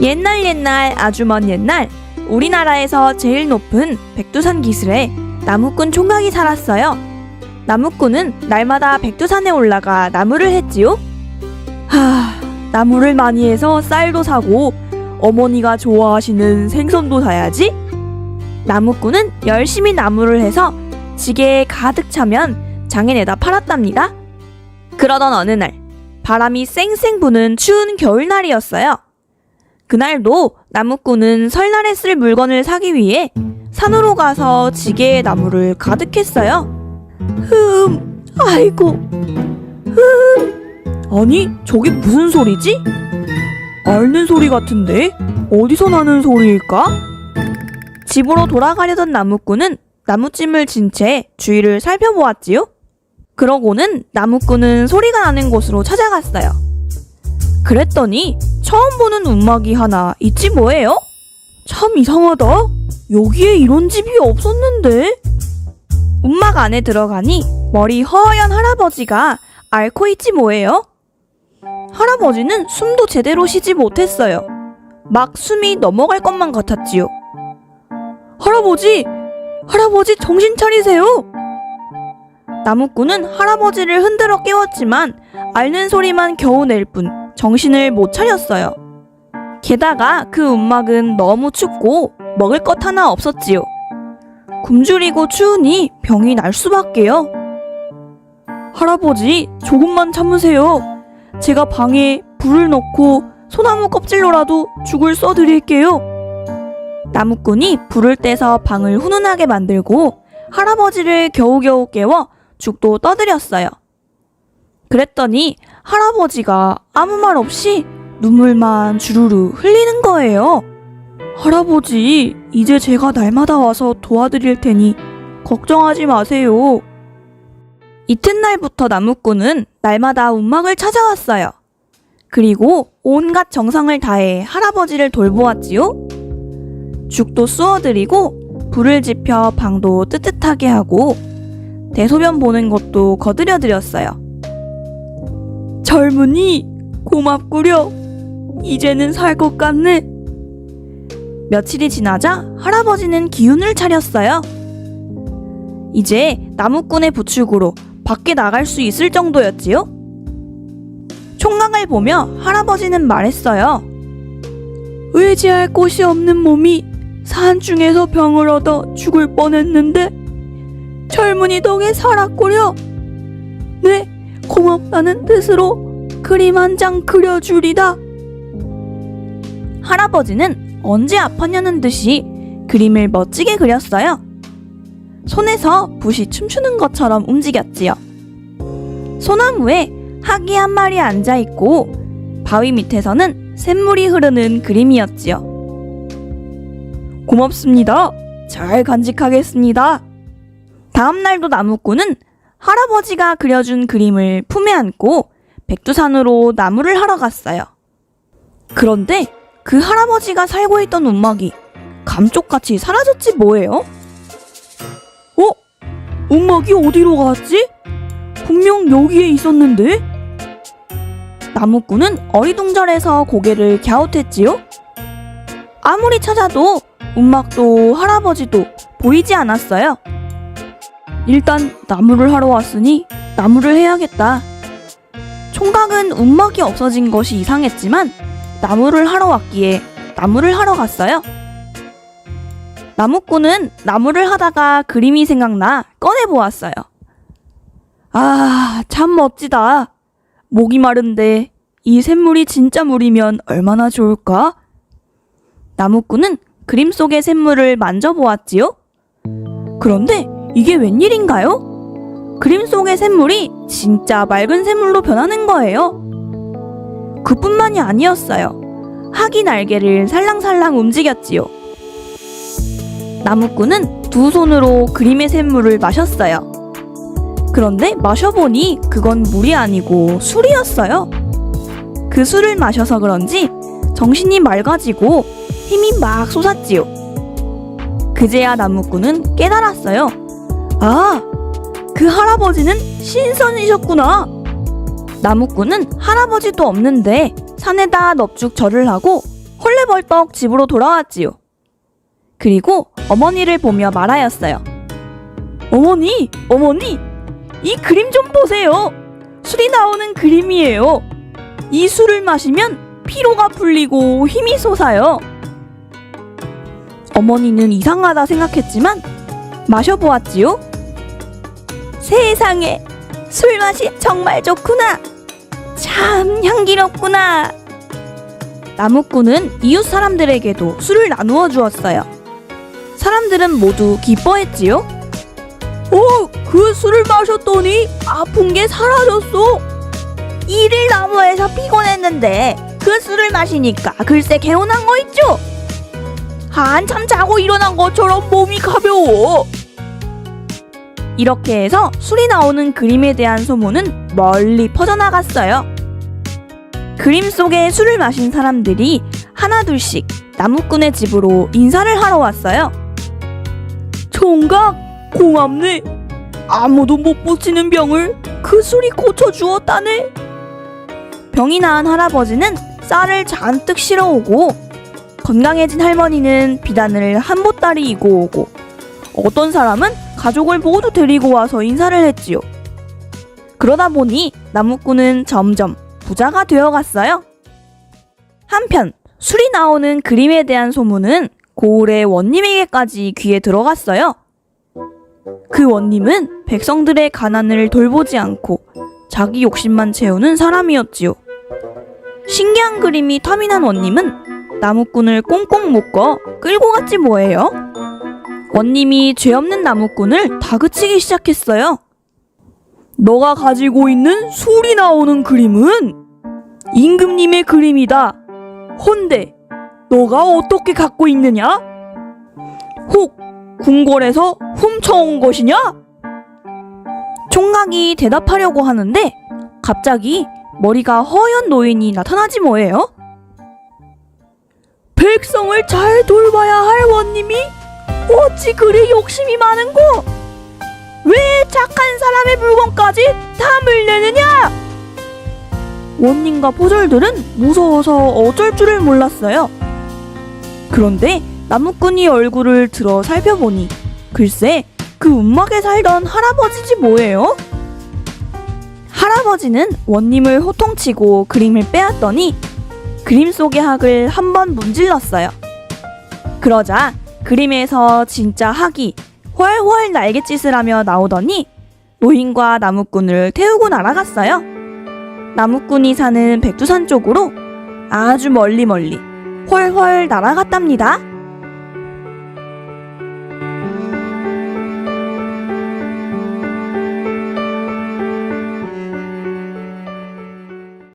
옛날 아주 먼 옛날 우리나라에서 제일 높은 백두산 기슭에 나무꾼 총각이 살았어요. 나무꾼은 날마다 백두산에 올라가 나무를 했지요. 나무를 많이 해서 쌀도 사고 어머니가 좋아하시는 생선도 사야지. 나무꾼은 열심히 나무를 해서 지게에 가득 차면 장에 내다 팔았답니다. 그러던 어느 날 바람이 쌩쌩 부는 추운 겨울날이었어요. 그날도 나무꾼은 설날에 쓸 물건을 사기 위해 산으로 가서 지게에 나무를 가득했어요. 아이고, 아니, 저게 무슨 소리지? 앓는 소리 같은데? 어디서 나는 소리일까? 집으로 돌아가려던 나무꾼은 나무찜을 진 채 주위를 살펴보았지요. 그러고는 나무꾼은 소리가 나는 곳으로 찾아갔어요. 그랬더니 처음 보는 움막이 하나 있지 뭐예요? 참 이상하다. 여기에 이런 집이 없었는데. 움막 안에 들어가니 머리 허연 할아버지가 앓고 있지 뭐예요? 할아버지는 숨도 제대로 쉬지 못했어요. 막 숨이 넘어갈 것만 같았지요. 할아버지 정신 차리세요. 나무꾼은 할아버지를 흔들어 깨웠지만 앓는 소리만 겨우 낼 뿐 정신을 못 차렸어요. 게다가 그 움막은 너무 춥고 먹을 것 하나 없었지요. 굶주리고 추우니 병이 날 수밖에요. 할아버지, 조금만 참으세요. 제가 방에 불을 넣고 소나무 껍질로라도 죽을 써드릴게요. 나무꾼이 불을 떼서 방을 훈훈하게 만들고 할아버지를 겨우겨우 깨워 죽도 떠드렸어요. 그랬더니 할아버지가 아무 말 없이 눈물만 주르르 흘리는 거예요. 할아버지, 이제 제가 날마다 와서 도와드릴 테니 걱정하지 마세요. 이튿날부터 나무꾼은 날마다 움막을 찾아왔어요. 그리고 온갖 정성을 다해 할아버지를 돌보았지요. 죽도 쑤어드리고 불을 지펴 방도 뜨뜻하게 하고 대소변 보는 것도 거들여드렸어요. 젊은이, 고맙구려. 이제는 살 것 같네. 며칠이 지나자 할아버지는 기운을 차렸어요. 이제 나무꾼의 부축으로 밖에 나갈 수 있을 정도였지요. 총각을 보며 할아버지는 말했어요. 의지할 곳이 없는 몸이 산중에서 병을 얻어 죽을 뻔했는데 젊은이 덕에 살았구려. 네, 고맙다는 뜻으로 그림 한 장 그려주리다. 할아버지는 언제 아팠냐는 듯이 그림을 멋지게 그렸어요. 손에서 붓이 춤추는 것처럼 움직였지요. 소나무에 하기 한 마리 앉아있고 바위 밑에서는 샘물이 흐르는 그림이었지요. 고맙습니다. 잘 간직하겠습니다. 다음날도 나무꾼은 할아버지가 그려준 그림을 품에 안고 백두산으로 나무를 하러 갔어요. 그런데 그 할아버지가 살고 있던 움막이 감쪽같이 사라졌지 뭐예요? 움막이 어디로 갔지? 분명 여기에 있었는데? 나무꾼은 어리둥절해서 고개를 갸웃했지요. 아무리 찾아도 움막도 할아버지도 보이지 않았어요. 일단 나무를 하러 왔으니 나무를 해야겠다. 총각은 움막이 없어진 것이 이상했지만 나무를 하러 왔기에 나무를 하러 갔어요. 나무꾼은 나무를 하다가 그림이 생각나 꺼내보았어요. 참 멋지다. 목이 마른데 이 샘물이 진짜 물이면 얼마나 좋을까? 나무꾼은 그림 속의 샘물을 만져보았지요. 그런데 이게 웬일인가요? 그림 속의 샘물이 진짜 맑은 샘물로 변하는 거예요. 그뿐만이 아니었어요. 하기 날개를 살랑살랑 움직였지요. 나무꾼은 두 손으로 그림의 샘물을 마셨어요. 그런데 마셔보니 그건 물이 아니고 술이었어요. 그 술을 마셔서 그런지 정신이 맑아지고 힘이 막 솟았지요. 그제야 나무꾼은 깨달았어요. 그 할아버지는 신선이셨구나. 나무꾼은 할아버지도 없는데 산에다 넙죽 절을 하고 헐레벌떡 집으로 돌아왔지요. 그리고 어머니를 보며 말하였어요. 어머니, 어머니, 이 그림 좀 보세요. 술이 나오는 그림이에요. 이 술을 마시면 피로가 풀리고 힘이 솟아요. 어머니는 이상하다 생각했지만 마셔보았지요. 세상에, 술맛이 정말 좋구나. 참 향기롭구나. 나무꾼은 이웃 사람들에게도 술을 나누어 주었어요. 사람들은 모두 기뻐했지요. 그 술을 마셨더니 아픈 게 사라졌어. 일일 나무에서 피곤했는데 그 술을 마시니까 글쎄 개운한 거 있죠? 한참 자고 일어난 것처럼 몸이 가벼워. 이렇게 해서 술이 나오는 그림에 대한 소문은 멀리 퍼져나갔어요. 그림 속에 술을 마신 사람들이 하나둘씩 나무꾼의 집으로 인사를 하러 왔어요. 총각, 고맙네. 아무도 못 고치는 병을 그 술이 고쳐주었다네. 병이 나은 할아버지는 쌀을 잔뜩 실어오고, 건강해진 할머니는 비단을 한 보따리 이고 오고, 어떤 사람은 가족을 모두 데리고 와서 인사를 했지요. 그러다 보니 나무꾼은 점점 부자가 되어갔어요. 한편 술이 나오는 그림에 대한 소문은 고을의 원님에게까지 귀에 들어갔어요. 그 원님은 백성들의 가난을 돌보지 않고 자기 욕심만 채우는 사람이었지요. 신기한 그림이 탐이 난 원님은 나무꾼을 꽁꽁 묶어 끌고 갔지 뭐예요. 원님이 죄 없는 나무꾼을 다그치기 시작했어요. 너가 가지고 있는 술이 나오는 그림은 임금님의 그림이다. 헌데 너가 어떻게 갖고 있느냐? 혹 궁궐에서 훔쳐온 것이냐? 총각이 대답하려고 하는데 갑자기 머리가 허연 노인이 나타나지 뭐예요? 백성을 잘 돌봐야 할 원님이 어찌 그리 욕심이 많은고? 왜 착한 사람의 물건까지 탐을 내느냐? 원님과 포졸들은 무서워서 어쩔 줄을 몰랐어요. 그런데 나무꾼이 얼굴을 들어 살펴보니 글쎄 그 움막에 살던 할아버지지 뭐예요? 할아버지는 원님을 호통치고 그림을 빼앗더니 그림 속의 학을 한번 문질렀어요. 그러자 그림에서 진짜 학이 훨훨 날갯짓을 하며 나오더니 노인과 나무꾼을 태우고 날아갔어요. 나무꾼이 사는 백두산 쪽으로 아주 멀리 훨훨 날아갔답니다.